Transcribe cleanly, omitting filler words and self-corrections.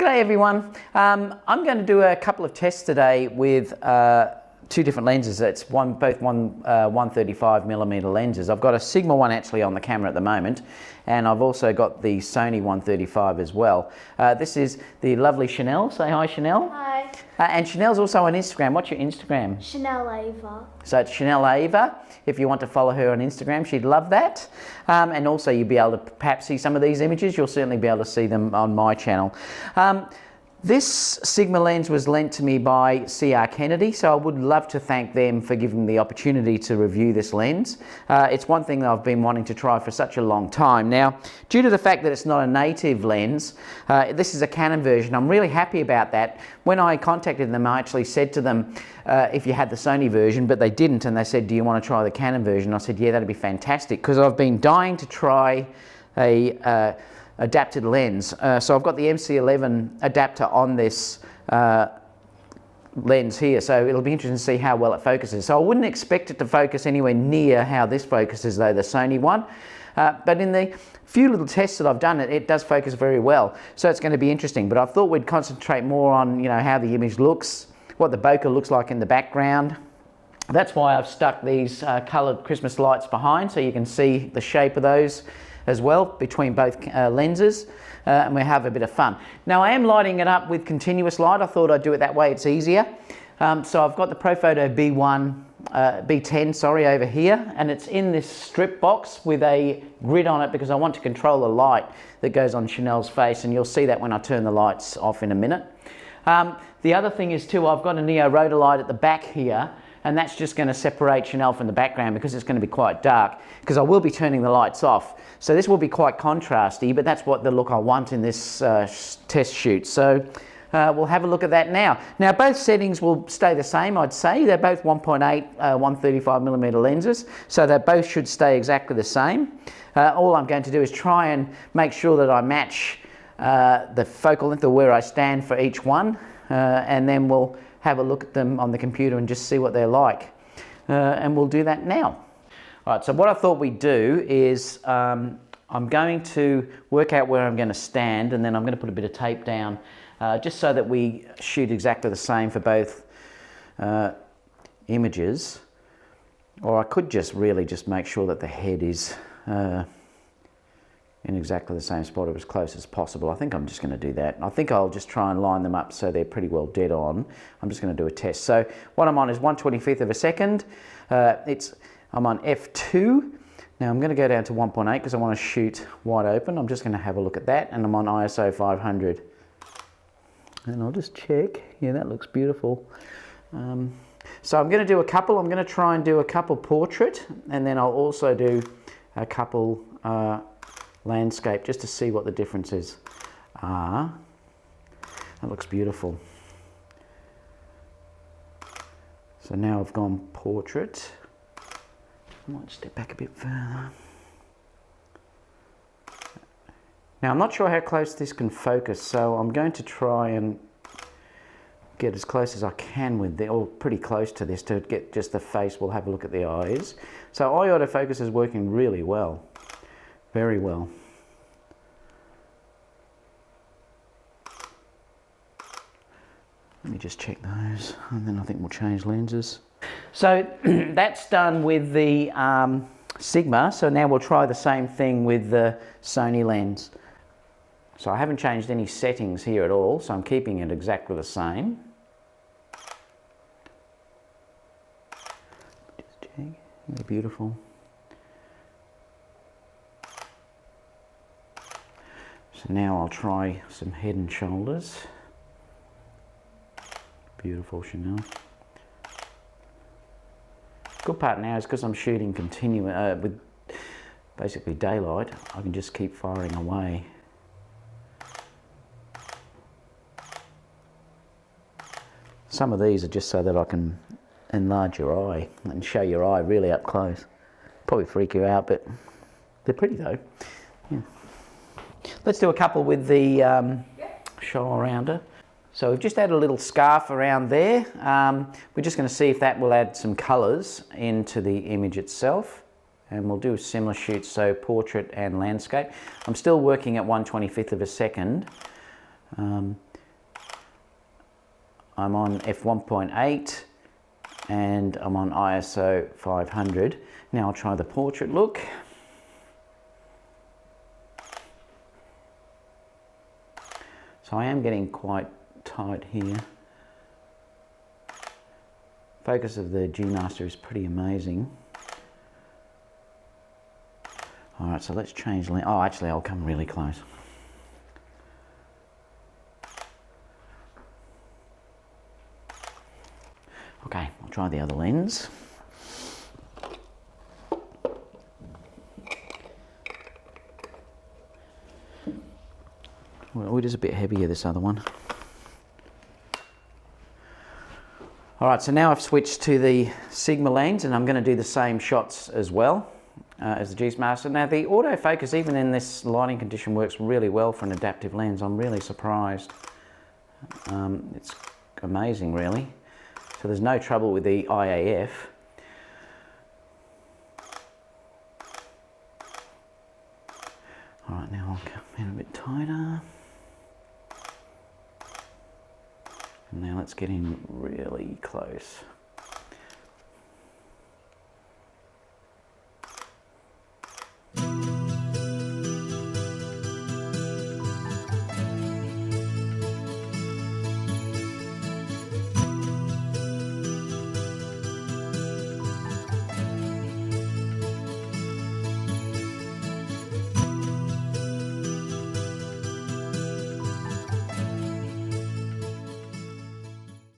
G'day everyone. I'm going to do a couple of tests today with two different lenses. It's both 135mm lenses. I've got a Sigma one actually on the camera at the moment, and I've also got the Sony 135 as well. This is the lovely Chanel. Say hi, Chanel. Hi. And Chanel's also on Instagram. What's your Instagram? Chanel Ava. So it's Chanel Ava. If you want to follow her on Instagram, she'd love that. And also you'll be able to perhaps see some of these images. You'll certainly be able to see them on my channel. This Sigma lens was lent to me by C.R.Kennedy, so I would love to thank them for giving me the opportunity to review this lens. It's one thing that I've been wanting to try for such a long time. Now, due to the fact that it's not a native lens, this is a Canon version. I'm really happy about that. When I contacted them, I actually said to them if you had the Sony version, but they didn't, and they said, do you want to try the Canon version? I said, yeah, that'd be fantastic, because I've been dying to try a adapted lens. So I've got the MC11 adapter on this lens here, so it'll be interesting to see how well it focuses. So I wouldn't expect it to focus anywhere near how this focuses though, the Sony one. But in the few little tests that I've done, it does focus very well. So it's going to be interesting. But I thought we'd concentrate more on, how the image looks, what the bokeh looks like in the background. That's why I've stuck these coloured Christmas lights behind, so you can see the shape of those as well between both lenses, and we have a bit of fun. Now I am lighting it up with continuous light. I thought I'd do it that way, it's easier. So I've got the Profoto B10 over here, and it's in this strip box with a grid on it because I want to control the light that goes on Chanel's face, and you'll see that when I turn the lights off in a minute. The other thing is too, I've got a Neo rotor light at the back here, and that's just going to separate Chanel from the background because it's going to be quite dark, because I will be turning the lights off. So this will be quite contrasty, but that's what the look I want in this test shoot. So we'll have a look at that now. Now both settings will stay the same, I'd say. They're both 1.8 135mm lenses, so they both should stay exactly the same. All I'm going to do is try and make sure that I match the focal length of where I stand for each one, and then we'll have a look at them on the computer and just see what they're like. And we'll do that now. All right, so what I thought we'd do is I'm going to work out where I'm going to stand, and then I'm going to put a bit of tape down just so that we shoot exactly the same for both images. Or I could just really just make sure that the head is in exactly the same spot or as close as possible. I think I'm just going to do that. I think I'll just try and line them up so they're pretty well dead on. I'm just going to do a test. So what I'm on is 1/25 of a second. I'm on f2. Now I'm going to go down to 1.8 because I want to shoot wide open. I'm just going to have a look at that, and I'm on ISO 500. And I'll just check. Yeah, that looks beautiful. So I'm going to do a couple. I'm going to try and do a couple portrait, and then I'll also do a couple landscape just to see what the differences are. That looks beautiful. So now I've gone portrait. I might step back a bit further. Now I'm not sure how close this can focus, so I'm going to try and get as close as I can with the, or pretty close to this to get just the face. We'll have a look at the eyes. So eye autofocus is working really well. Very well. Let me just check those, and then I think we'll change lenses. So that's done with the Sigma, so now we'll try the same thing with the Sony lens. So I haven't changed any settings here at all, so I'm keeping it exactly the same. Just check, they're beautiful. So now I'll try some head and shoulders. Beautiful Chanel. Good part now is because I'm shooting with basically daylight, I can just keep firing away. Some of these are just so that I can enlarge your eye and show your eye really up close. Probably freak you out, but they're pretty though. Yeah. Let's do a couple with the shawl rounder. So we've just added a little scarf around there. We're just going to see if that will add some colours into the image itself. And we'll do similar shoots, so portrait and landscape. I'm still working at 1/25 of a second. I'm on f1.8 and I'm on ISO 500. Now I'll try the portrait look. So I am getting quite tight here. Focus of the G Master is pretty amazing. All right, so let's change lens. Oh, actually, I'll come really close. Okay, I'll try the other lens. Well, it is a bit heavier, this other one. All right, so now I've switched to the Sigma lens and I'm going to do the same shots as well as the G Master. Now the autofocus, even in this lighting condition, works really well for an adaptive lens. I'm really surprised. It's amazing, really. So there's no trouble with the IAF. All right, now I'll come in a bit tighter. And now let's get in really close.